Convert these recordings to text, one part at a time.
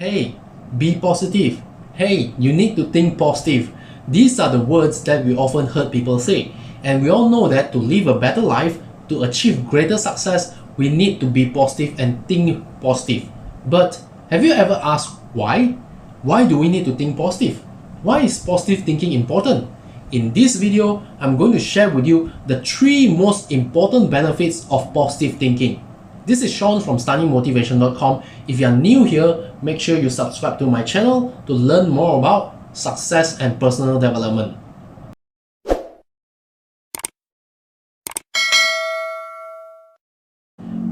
Hey, be positive. Hey, you need to think positive. These are the words that we often heard people say, and we all know that to live a better life, to achieve greater success, we need to be positive and think positive. But have you ever asked why? Why do we need to think positive? Why is positive thinking important? In this video, I'm going to share with you the 3 most important benefits of positive thinking. This is Sean from studymotivation.com. If you are new here, make sure you subscribe to my channel to learn more about success and personal development.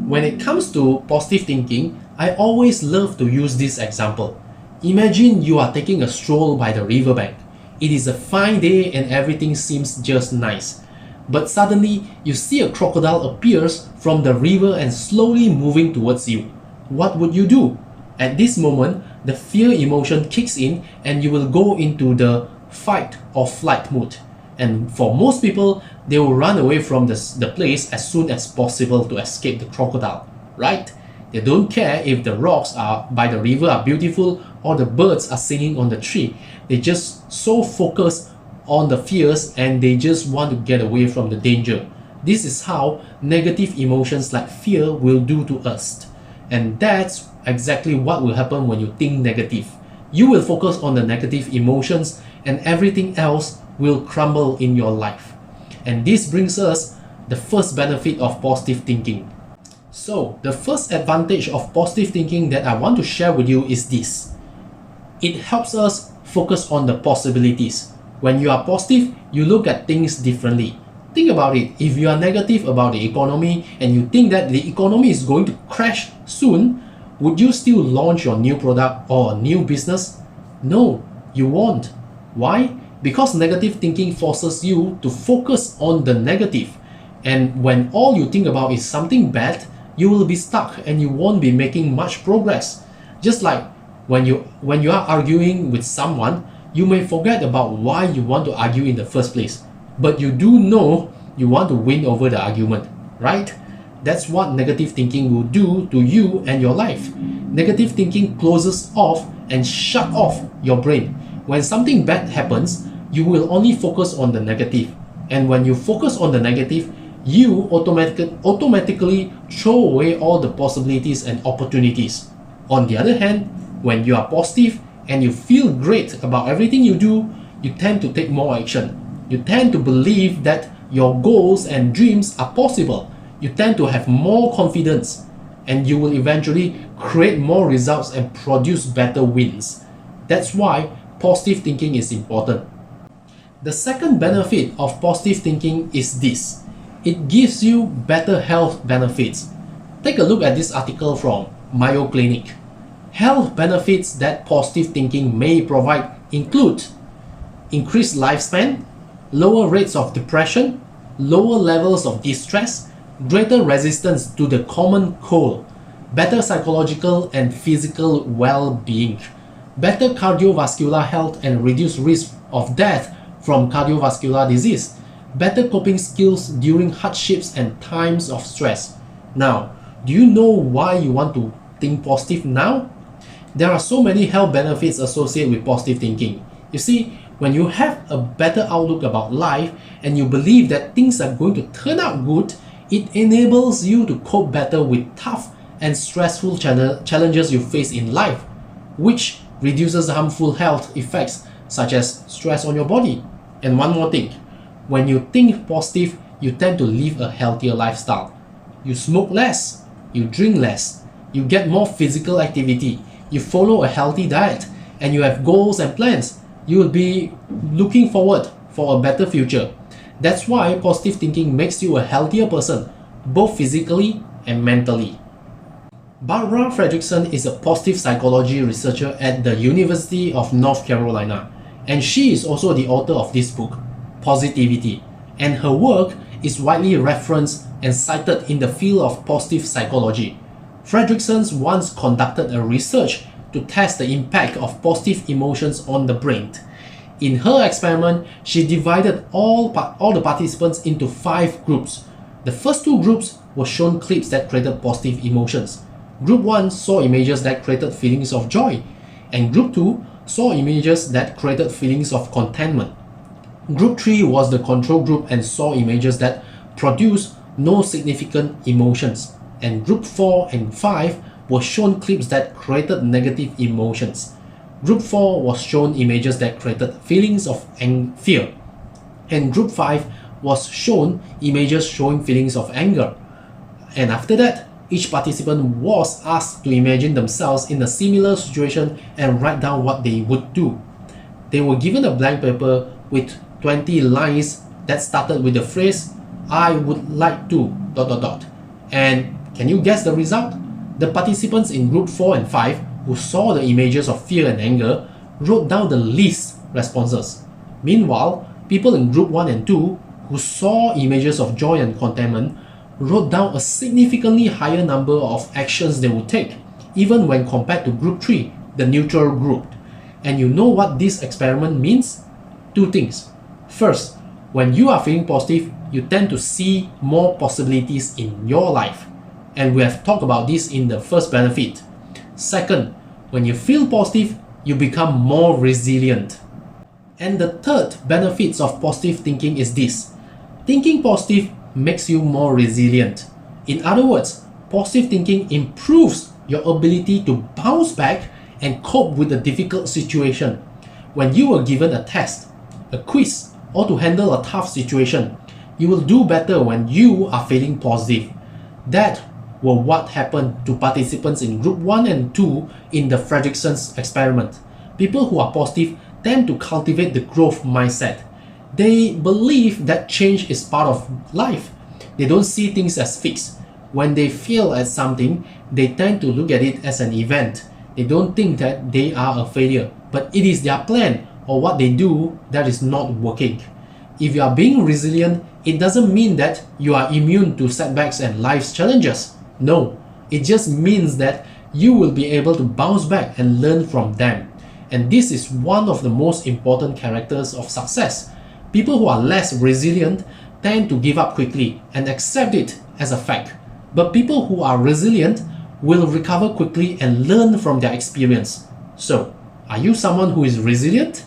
When it comes to positive thinking, I always love to use this example. Imagine you are taking a stroll by the riverbank. It is a fine day and everything seems just nice. But suddenly, you see a crocodile appears from the river and slowly moving towards you. What would you do? At this moment, the fear emotion kicks in and you will go into the fight or flight mode. And for most people, they will run away from the place as soon as possible to escape the crocodile, right? They don't care if the rocks by the river are beautiful or the birds are singing on the tree. They just so focused on the fears and they just want to get away from the danger. This is how negative emotions like fear will do to us. And that's exactly what will happen when you think negative. You will focus on the negative emotions and everything else will crumble in your life. And this brings us the first benefit of positive thinking. So, the first advantage of positive thinking that I want to share with you is this. It helps us focus on the possibilities. When you are positive, you look at things differently. Think about it. If you are negative about the economy and you think that the economy is going to crash soon, would you still launch your new product or new business? No, you won't. Why? Because negative thinking forces you to focus on the negative. And when all you think about is something bad, you will be stuck and you won't be making much progress. Just like when you are arguing with someone, you may forget about why you want to argue in the first place. But you do know you want to win over the argument, right? That's what negative thinking will do to you and your life. Negative thinking closes off and shut off your brain. When something bad happens, you will only focus on the negative. And when you focus on the negative, you automatically throw away all the possibilities and opportunities. On the other hand, when you are positive and you feel great about everything you do, you tend to take more action. You tend to believe that your goals and dreams are possible. You tend to have more confidence and you will eventually create more results and produce better wins. That's why positive thinking is important. The second benefit of positive thinking is this. It gives you better health benefits. Take a look at this article from Mayo Clinic. Health benefits that positive thinking may provide include increased lifespan, lower rates of depression, lower levels of distress, greater resistance to the common cold, better psychological and physical well-being, better cardiovascular health and reduced risk of death from cardiovascular disease, better coping skills during hardships and times of stress. Now, do you know why you want to think positive now? There are so many health benefits associated with positive thinking. You see, when you have a better outlook about life and you believe that things are going to turn out good, it enables you to cope better with tough and stressful challenges you face in life, which reduces harmful health effects such as stress on your body. And one more thing, when you think positive, you tend to live a healthier lifestyle. You smoke less, you drink less, you get more physical activity, you follow a healthy diet, and you have goals and plans. You will be looking forward for a better future. That's why positive thinking makes you a healthier person, both physically and mentally. Barbara Fredrickson is a positive psychology researcher at the University of North Carolina, and she is also the author of this book, Positivity, and her work is widely referenced and cited in the field of positive psychology. Fredrickson once conducted a research to test the impact of positive emotions on the brain. In her experiment, she divided all the participants into 5 groups. The first 2 groups were shown clips that created positive emotions. Group 1 saw images that created feelings of joy. and Group 2 saw images that created feelings of contentment. Group 3 was the control group and saw images that produced no significant emotions, and Group 4 and 5 were shown clips that created negative emotions. Group 4 was shown images that created feelings of fear, and Group 5 was shown images showing feelings of anger. And after that, each participant was asked to imagine themselves in a similar situation and write down what they would do. They were given a blank paper with 20 lines that started with the phrase, "I would like to ... And can you guess the result? The participants in Group 4 and 5 who saw the images of fear and anger wrote down the least responses. Meanwhile, people in Group 1 and 2 who saw images of joy and contentment wrote down a significantly higher number of actions they would take, even when compared to Group 3, the neutral group. And you know what this experiment means? Two things. First, when you are feeling positive, you tend to see more possibilities in your life. And we have talked about this in the first benefit. Second, when you feel positive, you become more resilient. And the third benefits of positive thinking is this. Thinking positive makes you more resilient. In other words, positive thinking improves your ability to bounce back and cope with a difficult situation. When you are given a test, a quiz, or to handle a tough situation, you will do better when you are feeling positive. That was what happened to participants in Group 1 and 2 in the Fredrickson's experiment. People who are positive tend to cultivate the growth mindset. They believe that change is part of life. They don't see things as fixed. When they fail at something, they tend to look at it as an event. They don't think that they are a failure, but it is their plan or what they do that is not working. If you are being resilient, it doesn't mean that you are immune to setbacks and life's challenges. No, it just means that you will be able to bounce back and learn from them. And this is one of the most important characters of success. People who are less resilient tend to give up quickly and accept it as a fact. But people who are resilient will recover quickly and learn from their experience. So, are you someone who is resilient?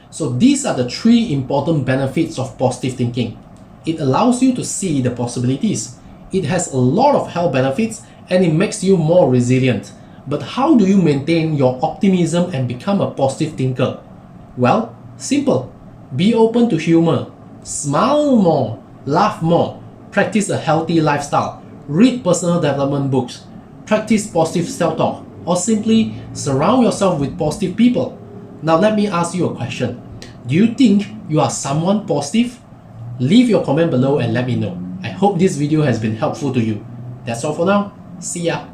So these are the three important benefits of positive thinking. It allows you to see the possibilities. It has a lot of health benefits and it makes you more resilient. But how do you maintain your optimism and become a positive thinker? Well, simple. Be open to humor. Smile more. Laugh more. Practice a healthy lifestyle. Read personal development books. Practice positive self-talk. Or simply surround yourself with positive people. Now let me ask you a question. Do you think you are someone positive? Leave your comment below and let me know. I hope this video has been helpful to you. That's all for now. See ya.